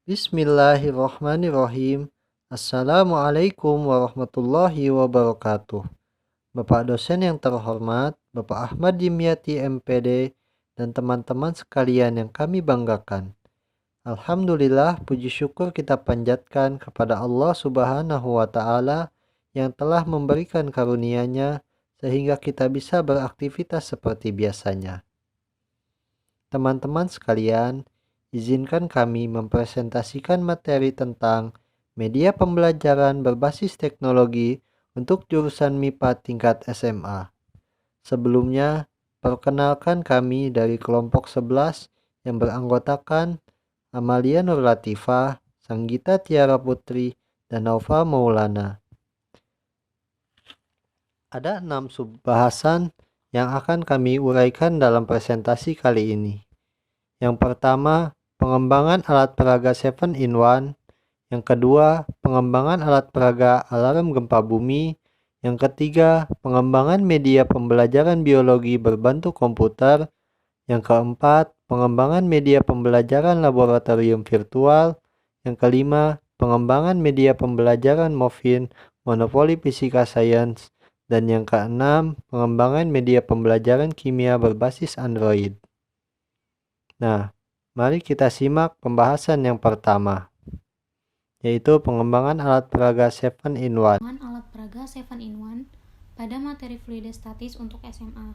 Bismillahirrahmanirrahim. Assalamualaikum warahmatullahi wabarakatuh. Bapak dosen yang terhormat, Bapak Ahmad Dimyati MPD, dan teman-teman sekalian yang kami banggakan. Alhamdulillah, puji syukur kita panjatkan kepada Allah Subhanahu wa Ta'ala yang telah memberikan karunia-Nya sehingga kita bisa beraktivitas seperti biasanya. Teman-teman sekalian, izinkan kami mempresentasikan materi tentang media pembelajaran berbasis teknologi untuk jurusan MIPA tingkat SMA. Sebelumnya, perkenalkan kami dari kelompok 11 yang beranggotakan Amalia Nur Latifah, Sanggita Tiara Putri, dan Nova Maulana. Ada 6 subbahasan yang akan kami uraikan dalam presentasi kali ini. Yang pertama, pengembangan alat peraga 7-in-1. Yang kedua, pengembangan alat peraga alarm gempa bumi. Yang ketiga, pengembangan media pembelajaran biologi berbantu komputer. Yang keempat, pengembangan media pembelajaran laboratorium virtual. Yang kelima, pengembangan media pembelajaran MOFIN, Monopoli Fisika Science. Dan yang keenam, pengembangan media pembelajaran kimia berbasis Android. Nah, mari kita simak pembahasan yang pertama, yaitu pengembangan alat peraga 7-in-1. Pengembangan alat peraga 7-in-1 pada materi fluidostatis untuk SMA.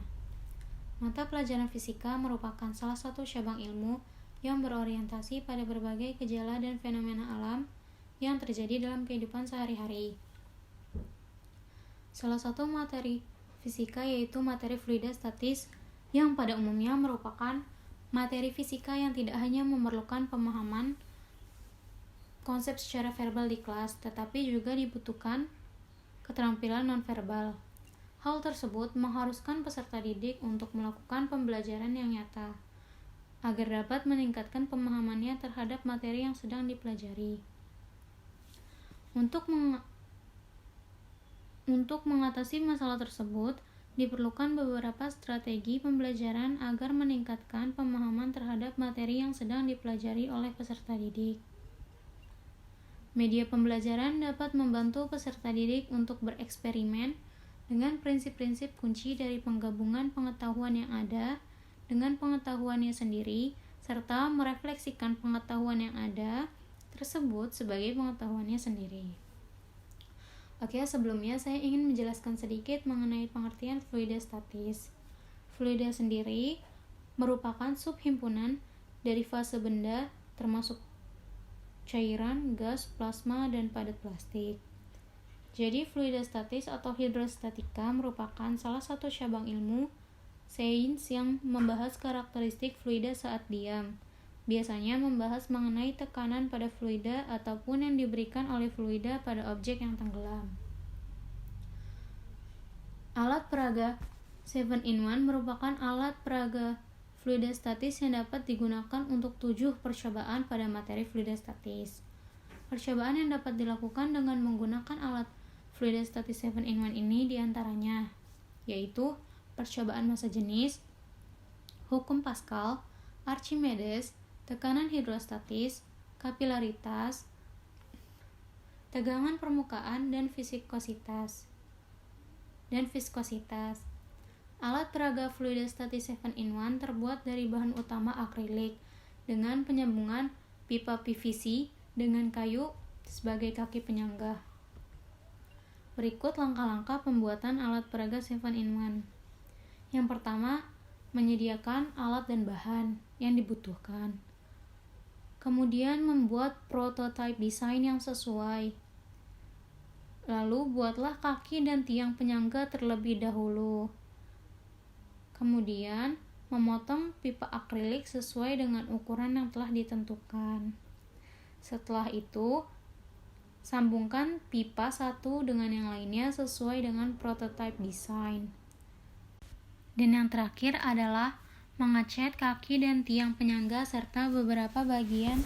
Mata pelajaran fisika merupakan salah satu cabang ilmu yang berorientasi pada berbagai gejala dan fenomena alam yang terjadi dalam kehidupan sehari-hari. Salah satu materi fisika yaitu materi fluidostatis yang pada umumnya merupakan materi fisika yang tidak hanya memerlukan pemahaman konsep secara verbal di kelas, tetapi juga dibutuhkan keterampilan nonverbal. Hal tersebut mengharuskan peserta didik untuk melakukan pembelajaran yang nyata, agar dapat meningkatkan pemahamannya terhadap materi yang sedang dipelajari. Untuk mengatasi masalah tersebut, diperlukan beberapa strategi pembelajaran agar meningkatkan pemahaman terhadap materi yang sedang dipelajari oleh peserta didik. Media pembelajaran dapat membantu peserta didik untuk bereksperimen dengan prinsip-prinsip kunci dari penggabungan pengetahuan yang ada dengan pengetahuannya sendiri, serta merefleksikan pengetahuan yang ada tersebut sebagai pengetahuannya sendiri. Oke, sebelumnya saya ingin menjelaskan sedikit mengenai pengertian fluidostatis. Fluida sendiri merupakan subhimpunan dari fase benda termasuk cairan, gas, plasma, dan padat plastik. Jadi fluidostatis atau hidrostatika merupakan salah satu cabang ilmu sains yang membahas karakteristik fluida saat diam. Biasanya membahas mengenai tekanan pada fluida ataupun yang diberikan oleh fluida pada objek yang tenggelam. Alat peraga 7-in-1 merupakan alat peraga fluidostatis yang dapat digunakan untuk 7 percobaan pada materi fluidostatis. Percobaan yang dapat dilakukan dengan menggunakan alat fluidostatis 7-in-1 ini diantaranya, yaitu percobaan massa jenis, hukum Pascal, Archimedes, tekanan hidrostatis, kapilaritas, tegangan permukaan, dan viskositas. Alat peraga fluidostatis 7-in-1 terbuat dari bahan utama akrilik dengan penyambungan pipa PVC dengan kayu sebagai kaki penyangga. Berikut langkah-langkah pembuatan alat peraga 7-in-1. Yang pertama, menyediakan alat dan bahan yang dibutuhkan. Kemudian membuat prototipe desain yang sesuai. Lalu buatlah kaki dan tiang penyangga terlebih dahulu. Kemudian memotong pipa akrilik sesuai dengan ukuran yang telah ditentukan. Setelah itu, sambungkan pipa satu dengan yang lainnya sesuai dengan prototipe desain. Dan yang terakhir adalah mengecat kaki dan tiang penyangga serta beberapa bagian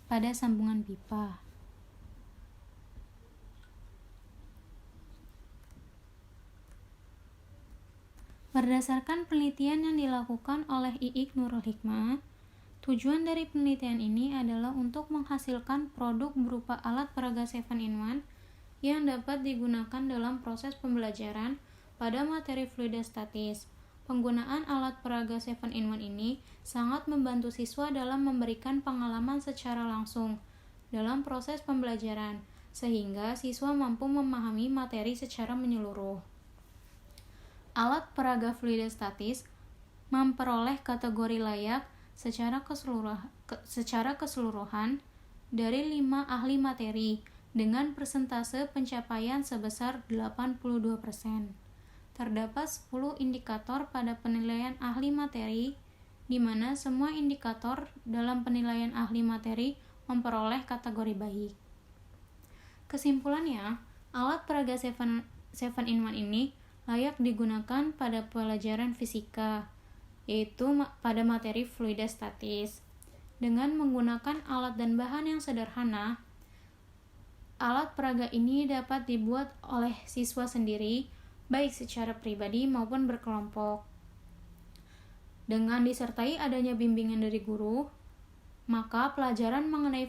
pada sambungan pipa. Berdasarkan penelitian yang dilakukan oleh Iik Nurul Hikmah, Tujuan dari penelitian ini adalah untuk menghasilkan produk berupa alat peraga 7-in-1 yang dapat digunakan dalam proses pembelajaran pada materi fluida statis. Penggunaan alat peraga 7-in-1 ini sangat membantu siswa dalam memberikan pengalaman secara langsung dalam proses pembelajaran, sehingga siswa mampu memahami materi secara menyeluruh. Alat peraga fluida statis memperoleh kategori layak secara keseluruhan dari 5 ahli materi dengan persentase pencapaian sebesar 82%. Terdapat 10 indikator pada penilaian ahli materi, di mana semua indikator dalam penilaian ahli materi memperoleh kategori baik. Kesimpulannya, alat peraga 7-in-1 ini layak digunakan pada pelajaran fisika, yaitu pada materi fluida statis. Dengan menggunakan alat dan bahan yang sederhana, alat peraga ini dapat dibuat oleh siswa sendiri, baik secara pribadi maupun berkelompok. Dengan disertai adanya bimbingan dari guru, maka pelajaran mengenai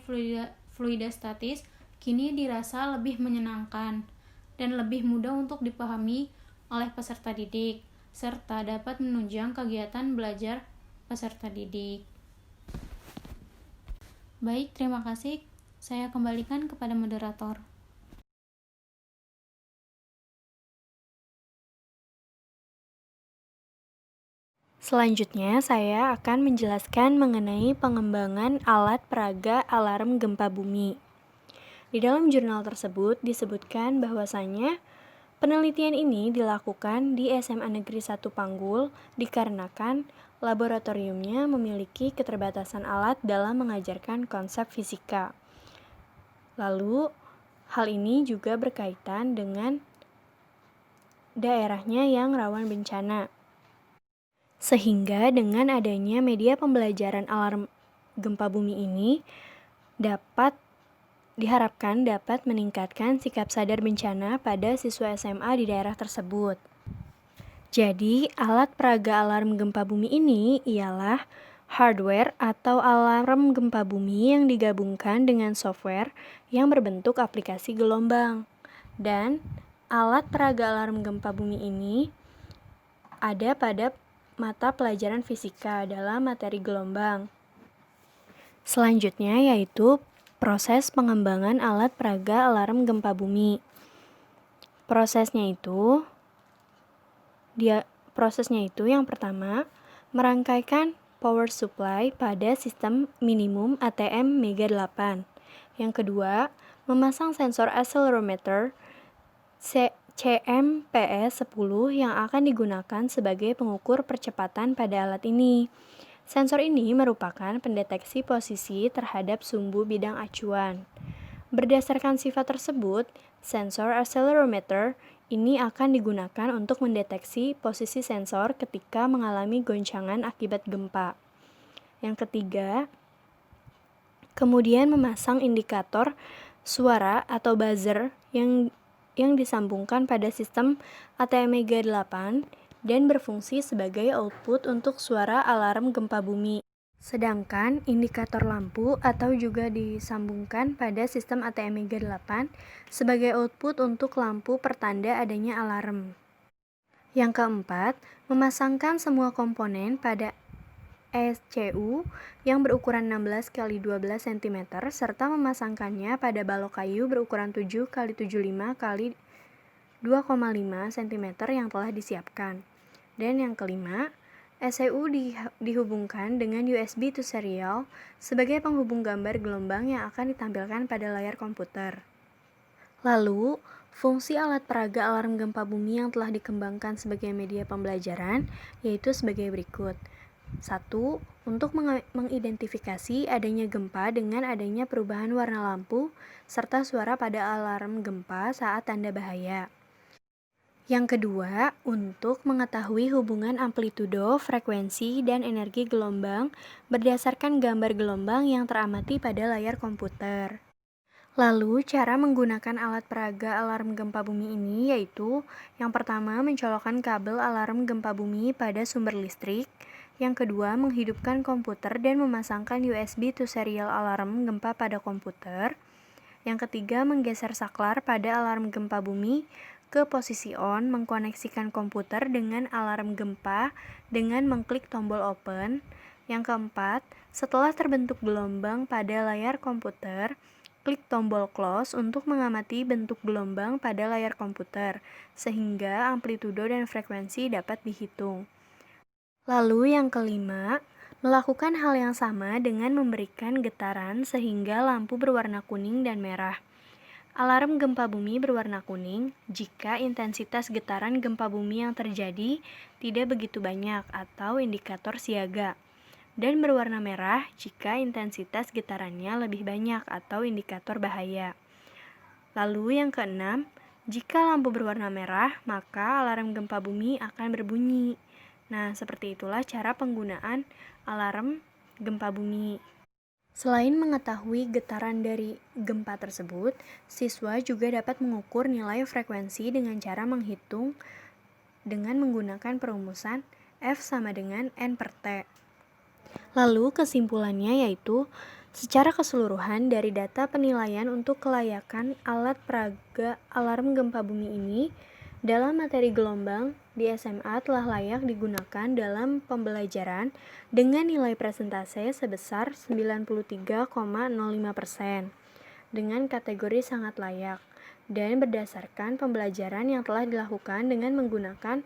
fluida statis kini dirasa lebih menyenangkan dan lebih mudah untuk dipahami oleh peserta didik, serta dapat menunjang kegiatan belajar peserta didik. Baik, terima kasih. Saya kembalikan kepada moderator. Selanjutnya, saya akan menjelaskan mengenai pengembangan alat peraga alarm gempa bumi. Di dalam jurnal tersebut disebutkan bahwasannya penelitian ini dilakukan di SMA Negeri 1 Panggul dikarenakan laboratoriumnya memiliki keterbatasan alat dalam mengajarkan konsep fisika. Lalu, hal ini juga berkaitan dengan daerahnya yang rawan bencana. Sehingga dengan adanya media pembelajaran alarm gempa bumi ini diharapkan dapat meningkatkan sikap sadar bencana pada siswa SMA di daerah tersebut. Jadi, alat peraga alarm gempa bumi ini ialah hardware atau alarm gempa bumi yang digabungkan dengan software yang berbentuk aplikasi gelombang. Dan alat peraga alarm gempa bumi ini ada pada mata pelajaran fisika dalam materi gelombang. Selanjutnya yaitu proses pengembangan alat peraga alarm gempa bumi. Prosesnya itu yang pertama, merangkaikan power supply pada sistem minimum ATM Mega 8. Yang kedua, memasang sensor accelerometer CMPS-10 yang akan digunakan sebagai pengukur percepatan pada alat ini. Sensor ini merupakan pendeteksi posisi terhadap sumbu bidang acuan. Berdasarkan sifat tersebut, sensor accelerometer ini akan digunakan untuk mendeteksi posisi sensor ketika mengalami goncangan akibat gempa. Yang ketiga, kemudian memasang indikator suara atau buzzer yang disambungkan pada sistem ATM Mega 8 dan berfungsi sebagai output untuk suara alarm gempa bumi. Sedangkan indikator lampu atau juga disambungkan pada sistem ATM Mega 8 sebagai output untuk lampu pertanda adanya alarm. Yang keempat, memasangkan semua komponen pada SCU yang berukuran 16 x 12 cm serta memasangkannya pada balok kayu berukuran 7 x 75 x 2,5 cm yang telah disiapkan. Dan yang kelima, SCU dihubungkan dengan USB to serial sebagai penghubung gambar gelombang yang akan ditampilkan pada layar komputer. Lalu, fungsi alat peraga alarm gempa bumi yang telah dikembangkan sebagai media pembelajaran yaitu sebagai berikut. 1. Untuk mengidentifikasi adanya gempa dengan adanya perubahan warna lampu serta suara pada alarm gempa saat tanda bahaya. Yang kedua, untuk mengetahui hubungan amplitudo, frekuensi, dan energi gelombang berdasarkan gambar gelombang yang teramati pada layar komputer. Lalu, cara menggunakan alat peraga alarm gempa bumi ini yaitu yang pertama, mencolokkan kabel alarm gempa bumi pada sumber listrik. Yang kedua, menghidupkan komputer dan memasangkan USB to serial alarm gempa pada komputer. Yang ketiga, menggeser saklar pada alarm gempa bumi ke posisi on, mengkoneksikan komputer dengan alarm gempa dengan mengklik tombol open. Yang keempat, setelah terbentuk gelombang pada layar komputer, klik tombol close untuk mengamati bentuk gelombang pada layar komputer, sehingga amplitudo dan frekuensi dapat dihitung. Lalu yang kelima, melakukan hal yang sama dengan memberikan getaran sehingga lampu berwarna kuning dan merah. Alarm gempa bumi berwarna kuning jika intensitas getaran gempa bumi yang terjadi tidak begitu banyak atau indikator siaga, dan berwarna merah jika intensitas getarannya lebih banyak atau indikator bahaya. Lalu yang keenam, jika lampu berwarna merah, maka alarm gempa bumi akan berbunyi. Nah, seperti itulah cara penggunaan alarm gempa bumi. Selain mengetahui getaran dari gempa tersebut, siswa juga dapat mengukur nilai frekuensi dengan cara menghitung dengan menggunakan perumusan F sama dengan N per T. Lalu kesimpulannya yaitu, secara keseluruhan dari data penilaian untuk kelayakan alat peraga alarm gempa bumi ini, dalam materi gelombang di SMA telah layak digunakan dalam pembelajaran dengan nilai presentase sebesar 93,05% dengan kategori sangat layak dan berdasarkan pembelajaran yang telah dilakukan dengan menggunakan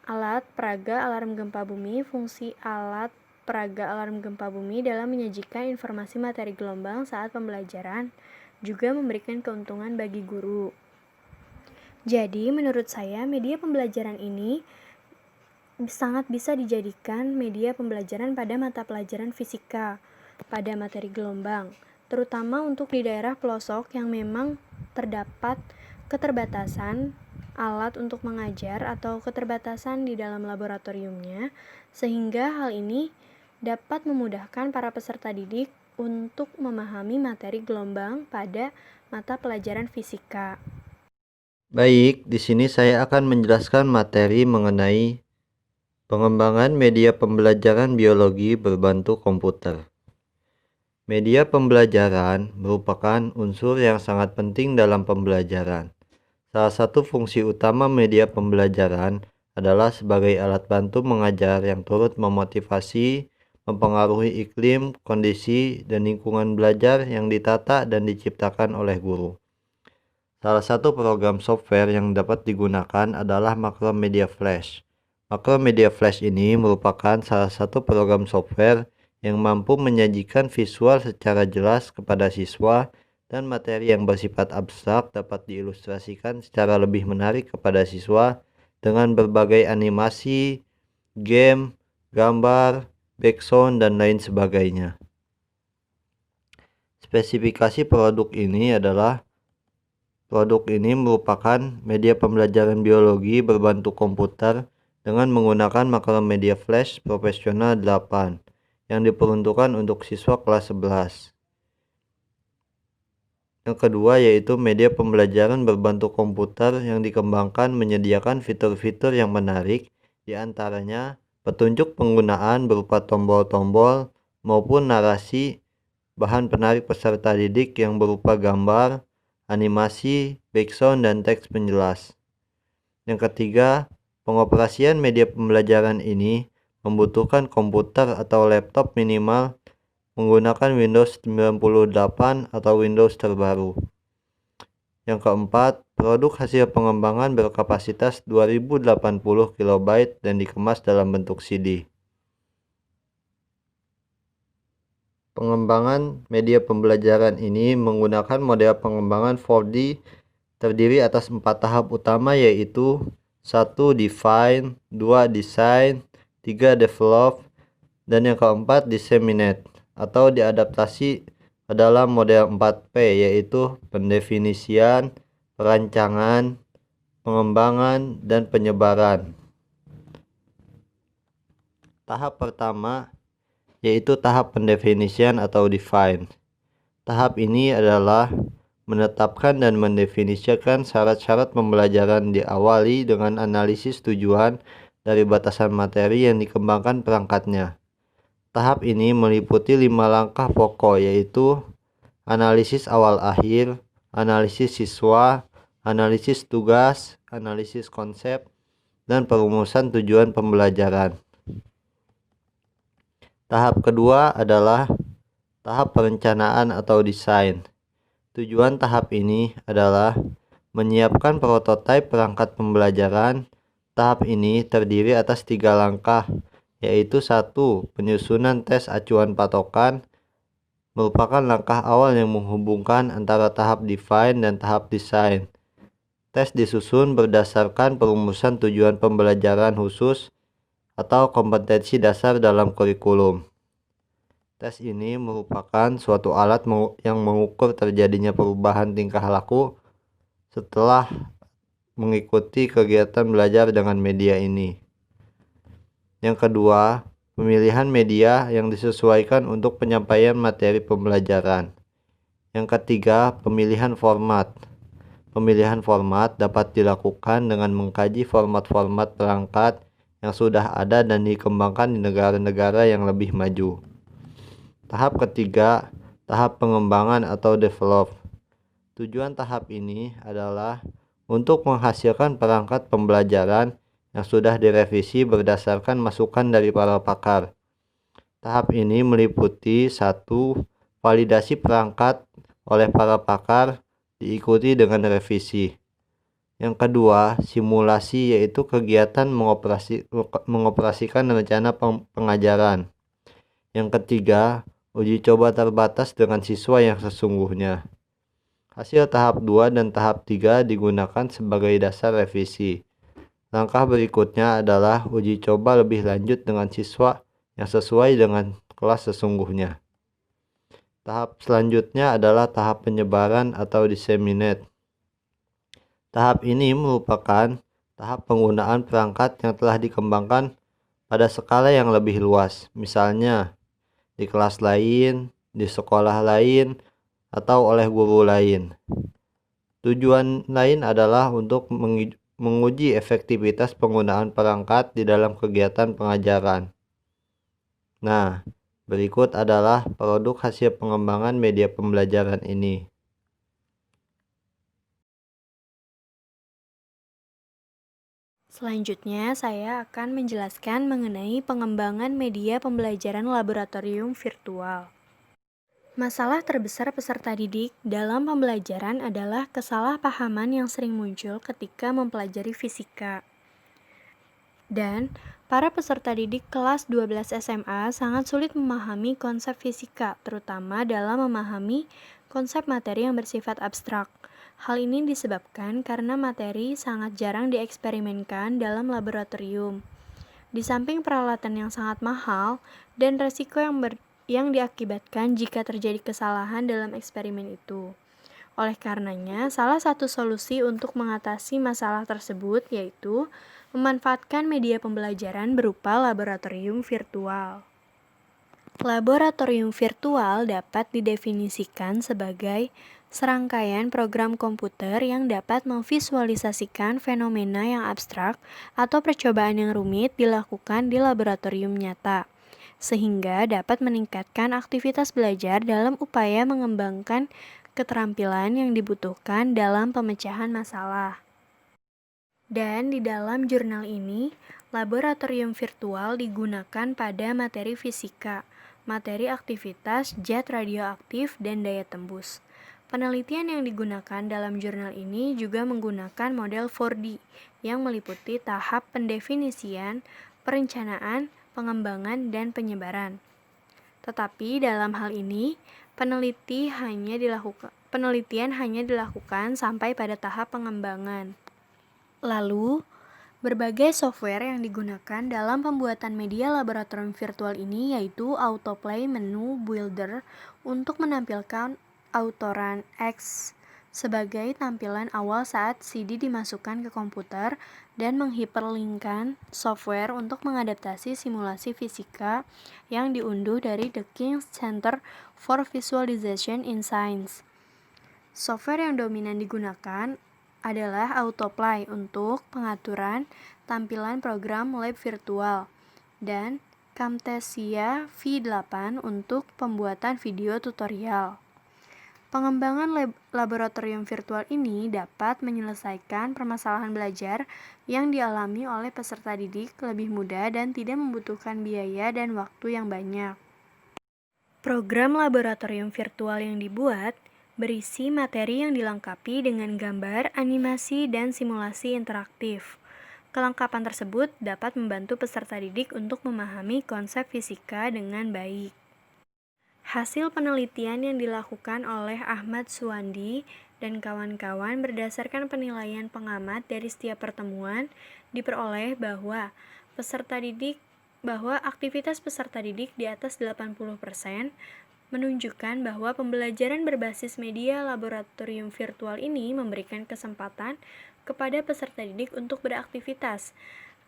alat peraga alarm gempa bumi. Fungsi alat peraga alarm gempa bumi dalam menyajikan informasi materi gelombang saat pembelajaran juga memberikan keuntungan bagi guru. Jadi, menurut saya, media pembelajaran ini sangat bisa dijadikan media pembelajaran pada mata pelajaran fisika, pada materi gelombang, terutama untuk di daerah pelosok yang memang terdapat keterbatasan alat untuk mengajar atau keterbatasan di dalam laboratoriumnya, sehingga hal ini dapat memudahkan para peserta didik untuk memahami materi gelombang pada mata pelajaran fisika. Baik, di sini saya akan menjelaskan materi mengenai pengembangan media pembelajaran biologi berbantu komputer. Media pembelajaran merupakan unsur yang sangat penting dalam pembelajaran. Salah satu fungsi utama media pembelajaran adalah sebagai alat bantu mengajar yang turut memotivasi, mempengaruhi iklim, kondisi, dan lingkungan belajar yang ditata dan diciptakan oleh guru. Salah satu program software yang dapat digunakan adalah Macromedia Flash. Macromedia Flash ini merupakan salah satu program software yang mampu menyajikan visual secara jelas kepada siswa dan materi yang bersifat abstrak dapat diilustrasikan secara lebih menarik kepada siswa dengan berbagai animasi, game, gambar, background, dan lain sebagainya. Spesifikasi produk ini merupakan media pembelajaran biologi berbantu komputer dengan menggunakan Macromedia Flash Professional 8 yang diperuntukkan untuk siswa kelas 11. Yang kedua yaitu media pembelajaran berbantu komputer yang dikembangkan menyediakan fitur-fitur yang menarik, di antaranya petunjuk penggunaan berupa tombol-tombol maupun narasi, bahan penarik peserta didik yang berupa gambar, animasi, background, dan teks penjelas. Yang ketiga, pengoperasian media pembelajaran ini membutuhkan komputer atau laptop minimal menggunakan Windows 98 atau Windows terbaru. Yang keempat, produk hasil pengembangan berkapasitas 2080 KB dan dikemas dalam bentuk CD. Pengembangan media pembelajaran ini menggunakan model pengembangan 4D terdiri atas 4 tahap utama yaitu 1. Define, 2. Design, 3. Develop, dan yang keempat Disseminate atau diadaptasi dalam model 4P yaitu pendefinisian, perancangan, pengembangan, dan penyebaran. Tahap pertama yaitu tahap pendefinisian atau define. Tahap ini adalah menetapkan dan mendefinisikan syarat-syarat pembelajaran diawali dengan analisis tujuan dari batasan materi yang dikembangkan perangkatnya. Tahap ini meliputi 5 langkah pokok, yaitu analisis awal-akhir, analisis siswa, analisis tugas, analisis konsep, dan perumusan tujuan pembelajaran. Tahap kedua adalah tahap perencanaan atau desain. Tujuan tahap ini adalah menyiapkan prototipe perangkat pembelajaran. Tahap ini terdiri atas 3 langkah, yaitu 1. Penyusunan tes acuan patokan merupakan langkah awal yang menghubungkan antara tahap define dan tahap desain. Tes disusun berdasarkan perumusan tujuan pembelajaran khusus atau kompetensi dasar dalam kurikulum. Tes ini merupakan suatu alat yang mengukur terjadinya perubahan tingkah laku setelah mengikuti kegiatan belajar dengan media ini. Yang kedua, pemilihan media yang disesuaikan untuk penyampaian materi pembelajaran. Yang ketiga, pemilihan format. Pemilihan format dapat dilakukan dengan mengkaji format-format perangkat yang sudah ada dan dikembangkan di negara-negara yang lebih maju. Tahap ketiga, tahap pengembangan atau develop. Tujuan tahap ini adalah untuk menghasilkan perangkat pembelajaran yang sudah direvisi berdasarkan masukan dari para pakar. Tahap ini meliputi 1. Validasi perangkat oleh para pakar diikuti dengan revisi. Yang kedua, simulasi, yaitu kegiatan mengoperasikan rencana pengajaran. Yang ketiga, uji coba terbatas dengan siswa yang sesungguhnya. Hasil tahap 2 dan tahap 3 digunakan sebagai dasar revisi. Langkah berikutnya adalah uji coba lebih lanjut dengan siswa yang sesuai dengan kelas sesungguhnya. Tahap selanjutnya adalah tahap penyebaran atau disseminate. Tahap ini merupakan tahap penggunaan perangkat yang telah dikembangkan pada skala yang lebih luas, misalnya di kelas lain, di sekolah lain, atau oleh guru lain. Tujuan lain adalah untuk menguji efektivitas penggunaan perangkat di dalam kegiatan pengajaran. Nah, berikut adalah produk hasil pengembangan media pembelajaran ini. Selanjutnya, saya akan menjelaskan mengenai pengembangan media pembelajaran laboratorium virtual. Masalah terbesar peserta didik dalam pembelajaran adalah kesalahpahaman yang sering muncul ketika mempelajari fisika. Dan para peserta didik kelas 12 SMA sangat sulit memahami konsep fisika, terutama dalam memahami konsep materi yang bersifat abstrak. Hal ini disebabkan karena materi sangat jarang dieksperimenkan dalam laboratorium. Di samping peralatan yang sangat mahal dan resiko yang diakibatkan jika terjadi kesalahan dalam eksperimen itu. Oleh karenanya, salah satu solusi untuk mengatasi masalah tersebut yaitu memanfaatkan media pembelajaran berupa laboratorium virtual. Laboratorium virtual dapat didefinisikan sebagai serangkaian program komputer yang dapat memvisualisasikan fenomena yang abstrak atau percobaan yang rumit dilakukan di laboratorium nyata, sehingga dapat meningkatkan aktivitas belajar dalam upaya mengembangkan keterampilan yang dibutuhkan dalam pemecahan masalah. Dan di dalam jurnal ini, laboratorium virtual digunakan pada materi fisika, materi aktivitas zat radioaktif, dan daya tembus. Penelitian yang digunakan dalam jurnal ini juga menggunakan model 4D yang meliputi tahap pendefinisian, perencanaan, pengembangan, dan penyebaran. Tetapi dalam hal ini, penelitian hanya dilakukan sampai pada tahap pengembangan. Lalu, berbagai software yang digunakan dalam pembuatan media laboratorium virtual ini yaitu Autoplay Menu Builder untuk menampilkan autoran X sebagai tampilan awal saat CD dimasukkan ke komputer dan menghiperlinkkan software untuk mengadaptasi simulasi fisika yang diunduh dari The King's Center for Visualization in Science. Software yang dominan digunakan adalah Autoplay untuk pengaturan tampilan program lab virtual dan Camtasia V8 untuk pembuatan video tutorial. Pengembangan laboratorium virtual ini dapat menyelesaikan permasalahan belajar yang dialami oleh peserta didik lebih mudah dan tidak membutuhkan biaya dan waktu yang banyak. Program laboratorium virtual yang dibuat berisi materi yang dilengkapi dengan gambar, animasi, dan simulasi interaktif. Kelengkapan tersebut dapat membantu peserta didik untuk memahami konsep fisika dengan baik. Hasil penelitian yang dilakukan oleh Ahmad Suwandi dan kawan-kawan berdasarkan penilaian pengamat dari setiap pertemuan diperoleh bahwa aktivitas peserta didik di atas 80% menunjukkan bahwa pembelajaran berbasis media laboratorium virtual ini memberikan kesempatan kepada peserta didik untuk beraktivitas.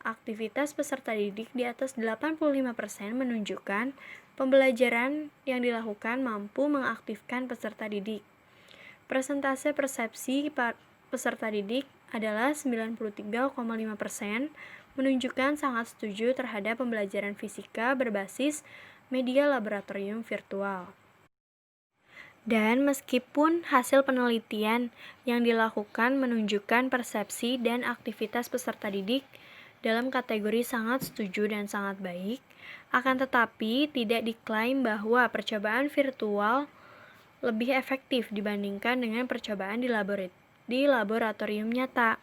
Aktivitas peserta didik di atas 85% menunjukkan pembelajaran yang dilakukan mampu mengaktifkan peserta didik. Persentase persepsi peserta didik adalah 93,5%, menunjukkan sangat setuju terhadap pembelajaran fisika berbasis media laboratorium virtual. Dan meskipun hasil penelitian yang dilakukan menunjukkan persepsi dan aktivitas peserta didik dalam kategori sangat setuju dan sangat baik, akan tetapi tidak diklaim bahwa percobaan virtual lebih efektif dibandingkan dengan percobaan di laboratorium nyata.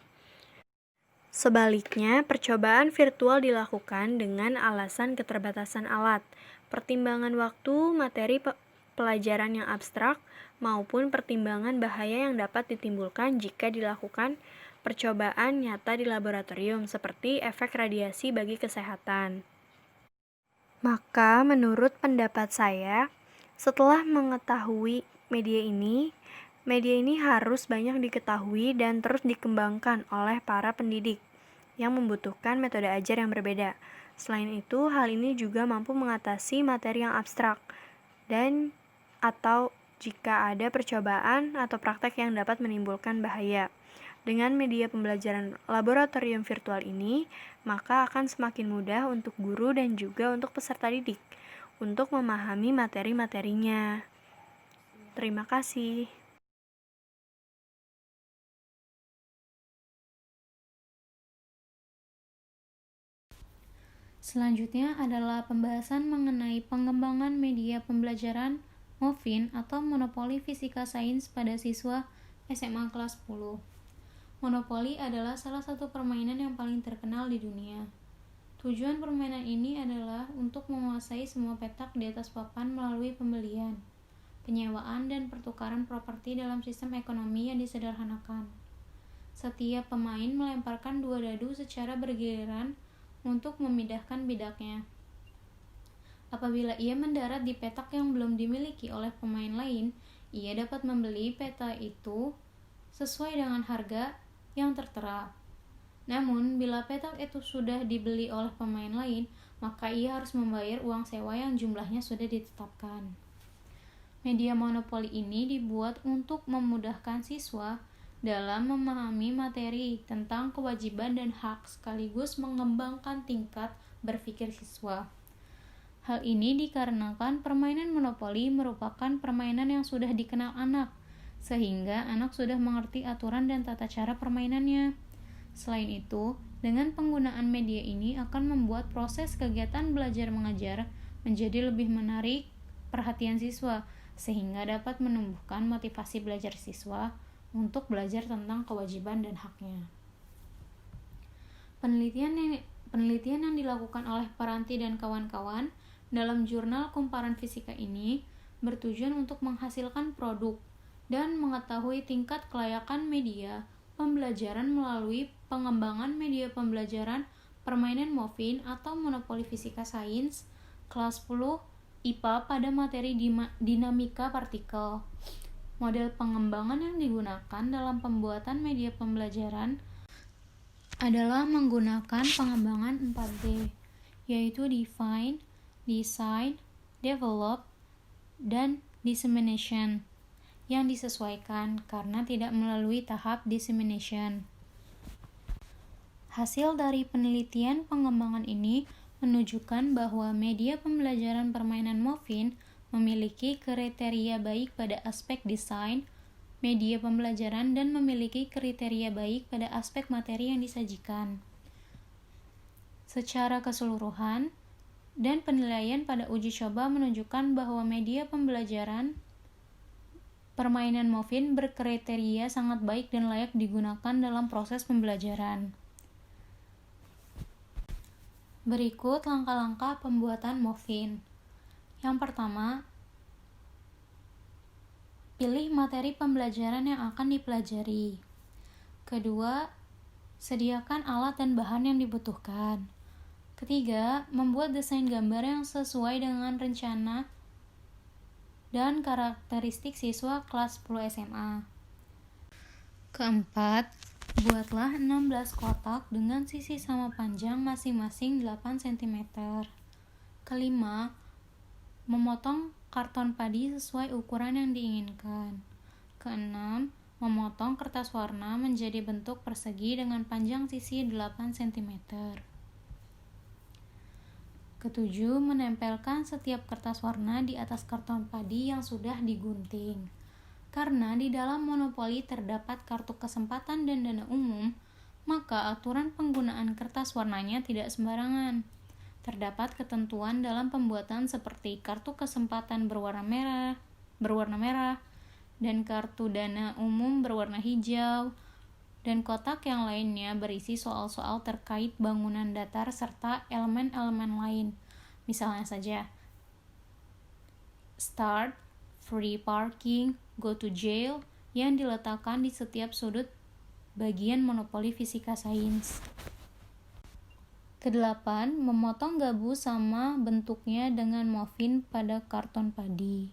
Sebaliknya, percobaan virtual dilakukan dengan alasan keterbatasan alat, pertimbangan waktu, materi pelajaran yang abstrak, maupun pertimbangan bahaya yang dapat ditimbulkan jika dilakukan percobaan nyata di laboratorium, seperti efek radiasi bagi kesehatan. Maka, menurut pendapat saya, setelah mengetahui media ini harus banyak diketahui dan terus dikembangkan oleh para pendidik yang membutuhkan metode ajar yang berbeda. Selain itu, hal ini juga mampu mengatasi materi yang abstrak dan atau jika ada percobaan atau praktek yang dapat menimbulkan bahaya. Dengan media pembelajaran laboratorium virtual ini, maka akan semakin mudah untuk guru dan juga untuk peserta didik untuk memahami materi-materinya. Terima kasih. Selanjutnya adalah pembahasan mengenai pengembangan media pembelajaran MOFIN atau Monopoli Fisika Sains pada siswa SMA kelas 10. Monopoli adalah salah satu permainan yang paling terkenal di dunia. Tujuan permainan ini adalah untuk menguasai semua petak di atas papan melalui pembelian, penyewaan, dan pertukaran properti dalam sistem ekonomi yang disederhanakan. Setiap pemain melemparkan 2 dadu secara bergiliran untuk memindahkan bidaknya. Apabila ia mendarat di petak yang belum dimiliki oleh pemain lain, ia dapat membeli peta itu sesuai dengan harga yang tertera. Namun, bila petak itu sudah dibeli oleh pemain lain, maka ia harus membayar uang sewa yang jumlahnya sudah ditetapkan. Media monopoli ini dibuat untuk memudahkan siswa dalam memahami materi tentang kewajiban dan hak sekaligus mengembangkan tingkat berpikir siswa. Hal ini dikarenakan permainan monopoli merupakan permainan yang sudah dikenal anak, sehingga anak sudah mengerti aturan dan tata cara permainannya. Selain itu, dengan penggunaan media ini akan membuat proses kegiatan belajar mengajar menjadi lebih menarik perhatian siswa, sehingga dapat menumbuhkan motivasi belajar siswa untuk belajar tentang kewajiban dan haknya. Penelitian yang dilakukan oleh Paranti dan kawan-kawan dalam jurnal Kumparan Fisika ini bertujuan untuk menghasilkan produk dan mengetahui tingkat kelayakan media pembelajaran melalui pengembangan media pembelajaran permainan MOFIN atau Monopoli Fisika Sains kelas 10 IPA pada materi dinamika partikel. Model pengembangan yang digunakan dalam pembuatan media pembelajaran adalah menggunakan pengembangan 4D, yaitu define, design, develop, dan dissemination, yang disesuaikan karena tidak melalui tahap dissemination. Hasil dari penelitian pengembangan ini menunjukkan bahwa media pembelajaran permainan Moffin memiliki kriteria baik pada aspek desain media pembelajaran dan memiliki kriteria baik pada aspek materi yang disajikan. Secara keseluruhan, dan penilaian pada uji coba menunjukkan bahwa media pembelajaran permainan Moffin berkriteria sangat baik dan layak digunakan dalam proses pembelajaran. Berikut langkah-langkah pembuatan Moffin. Yang pertama, pilih materi pembelajaran yang akan dipelajari. Kedua, sediakan alat dan bahan yang dibutuhkan. Ketiga, membuat desain gambar yang sesuai dengan rencana dan karakteristik siswa kelas 10 SMA. Keempat, buatlah 16 kotak dengan sisi sama panjang masing-masing 8 cm. Kelima, memotong karton padi sesuai ukuran yang diinginkan. Keenam, memotong kertas warna menjadi bentuk persegi dengan panjang sisi 8 cm. Ketujuh, menempelkan setiap kertas warna di atas karton padi yang sudah digunting. Karena di dalam monopoli terdapat kartu kesempatan dan dana umum, maka aturan penggunaan kertas warnanya tidak sembarangan. Terdapat ketentuan dalam pembuatan seperti kartu kesempatan berwarna merah, dan kartu dana umum berwarna hijau, dan kotak yang lainnya berisi soal-soal terkait bangunan datar serta elemen-elemen lain. Misalnya saja, start, free parking, go to jail, yang diletakkan di setiap sudut bagian monopoli fisika sains. Kedelapan, memotong gabus sama bentuknya dengan Moffin pada karton padi.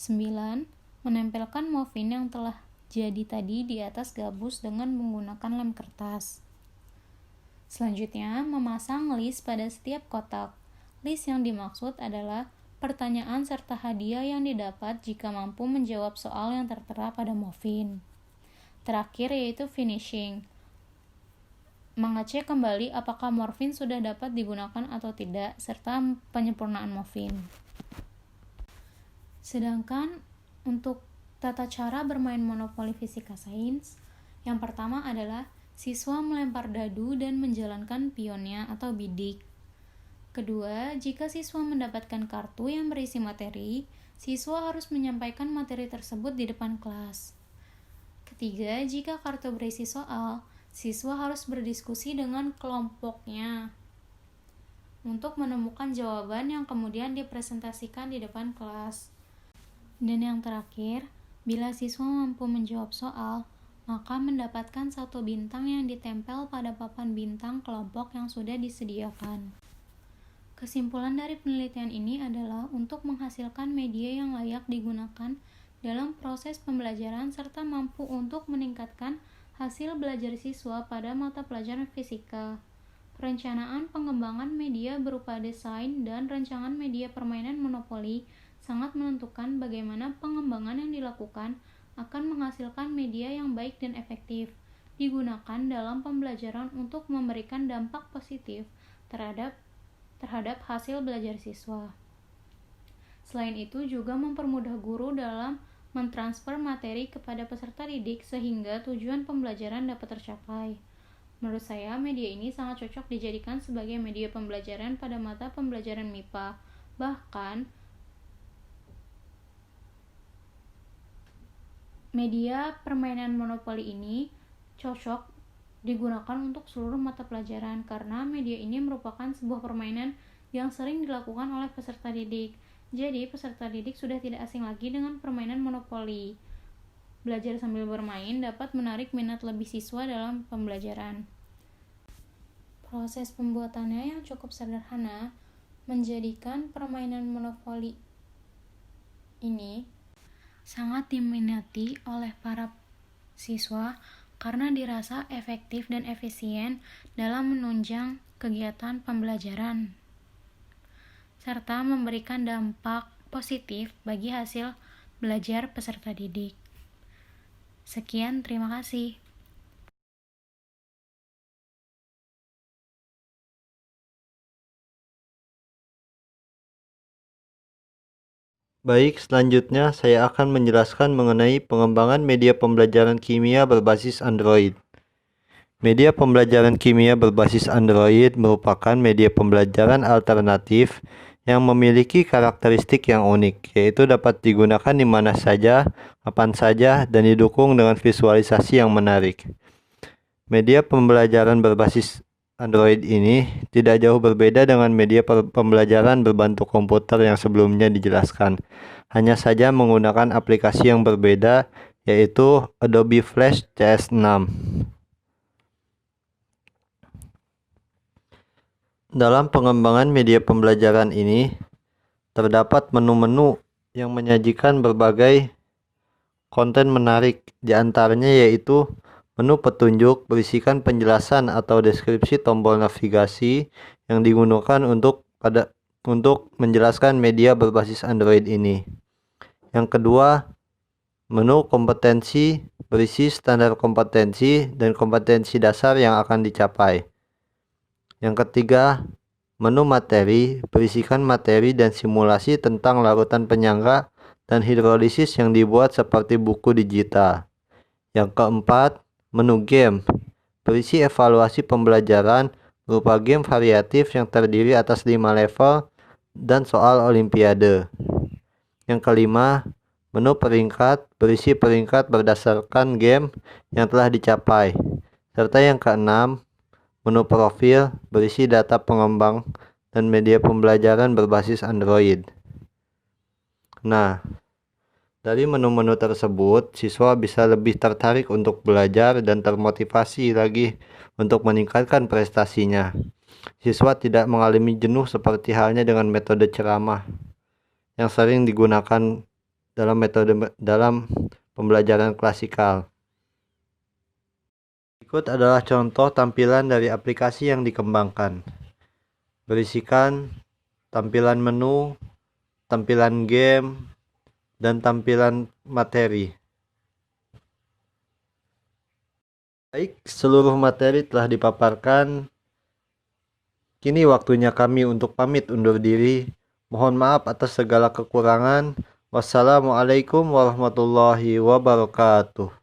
9. Menempelkan Moffin yang telah jadi tadi di atas gabus dengan menggunakan lem kertas. Selanjutnya, memasang list pada setiap kotak. List yang dimaksud adalah pertanyaan serta hadiah yang didapat jika mampu menjawab soal yang tertera pada Moffin. Terakhir yaitu finishing. Mengecek kembali apakah Moffin sudah dapat digunakan atau tidak, serta penyempurnaan Moffin. Sedangkan untuk tata cara bermain monopoli fisika sains, yang pertama adalah siswa melempar dadu dan menjalankan pionnya atau bidik. Kedua, jika siswa mendapatkan kartu yang berisi materi, siswa harus menyampaikan materi tersebut di depan kelas. Ketiga, jika kartu berisi soal, siswa harus berdiskusi dengan kelompoknya untuk menemukan jawaban yang kemudian dipresentasikan di depan kelas. Dan yang terakhir, bila siswa mampu menjawab soal, maka mendapatkan 1 bintang yang ditempel pada papan bintang kelompok yang sudah disediakan. Kesimpulan dari penelitian ini adalah untuk menghasilkan media yang layak digunakan dalam proses pembelajaran serta mampu untuk meningkatkan hasil belajar siswa pada mata pelajaran fisika. Perencanaan pengembangan media berupa desain dan rancangan media permainan monopoli sangat menentukan bagaimana pengembangan yang dilakukan akan menghasilkan media yang baik dan efektif digunakan dalam pembelajaran untuk memberikan dampak positif terhadap hasil belajar siswa. Selain itu juga mempermudah guru dalam mentransfer materi kepada peserta didik sehingga tujuan pembelajaran dapat tercapai. Menurut saya, media ini sangat cocok dijadikan sebagai media pembelajaran pada mata pembelajaran MIPA. Bahkan, media permainan monopoli ini cocok digunakan untuk seluruh mata pelajaran karena media ini merupakan sebuah permainan yang sering dilakukan oleh peserta didik. Jadi, peserta didik sudah tidak asing lagi dengan permainan monopoli. Belajar sambil bermain dapat menarik minat lebih siswa dalam pembelajaran. Proses pembuatannya yang cukup sederhana menjadikan permainan monopoli ini sangat diminati oleh para siswa karena dirasa efektif dan efisien dalam menunjang kegiatan pembelajaran serta memberikan dampak positif bagi hasil belajar peserta didik. Sekian, terima kasih. Baik, selanjutnya saya akan menjelaskan mengenai pengembangan media pembelajaran kimia berbasis Android. Media pembelajaran kimia berbasis Android merupakan media pembelajaran alternatif yang memiliki karakteristik yang unik, yaitu dapat digunakan di mana saja, kapan saja, dan didukung dengan visualisasi yang menarik. Media pembelajaran berbasis Android ini tidak jauh berbeda dengan media pembelajaran berbentuk komputer yang sebelumnya dijelaskan. Hanya saja menggunakan aplikasi yang berbeda, yaitu Adobe Flash CS6. Dalam pengembangan media pembelajaran ini, terdapat menu-menu yang menyajikan berbagai konten menarik, di antaranya yaitu menu petunjuk berisikan penjelasan atau deskripsi tombol navigasi yang digunakan untuk menjelaskan media berbasis Android ini. Yang kedua, menu kompetensi berisi standar kompetensi dan kompetensi dasar yang akan dicapai. Yang ketiga, menu materi berisikan materi dan simulasi tentang larutan penyangga dan hidrolisis yang dibuat seperti buku digital. Yang keempat, menu game berisi evaluasi pembelajaran berupa game variatif yang terdiri atas 5 level dan soal olimpiade. Yang kelima, menu peringkat berisi peringkat berdasarkan game yang telah dicapai. Serta yang keenam, menu profil berisi data pengembang dan media pembelajaran berbasis Android. Nah, dari menu-menu tersebut, siswa bisa lebih tertarik untuk belajar dan termotivasi lagi untuk meningkatkan prestasinya. Siswa tidak mengalami jenuh seperti halnya dengan metode ceramah yang sering digunakan dalam pembelajaran klasikal. Berikut adalah contoh tampilan dari aplikasi yang dikembangkan. Berisikan tampilan menu, tampilan game, dan tampilan materi. Baik, seluruh materi telah dipaparkan. Kini waktunya kami untuk pamit undur diri. Mohon maaf atas segala kekurangan. Wassalamualaikum warahmatullahi wabarakatuh.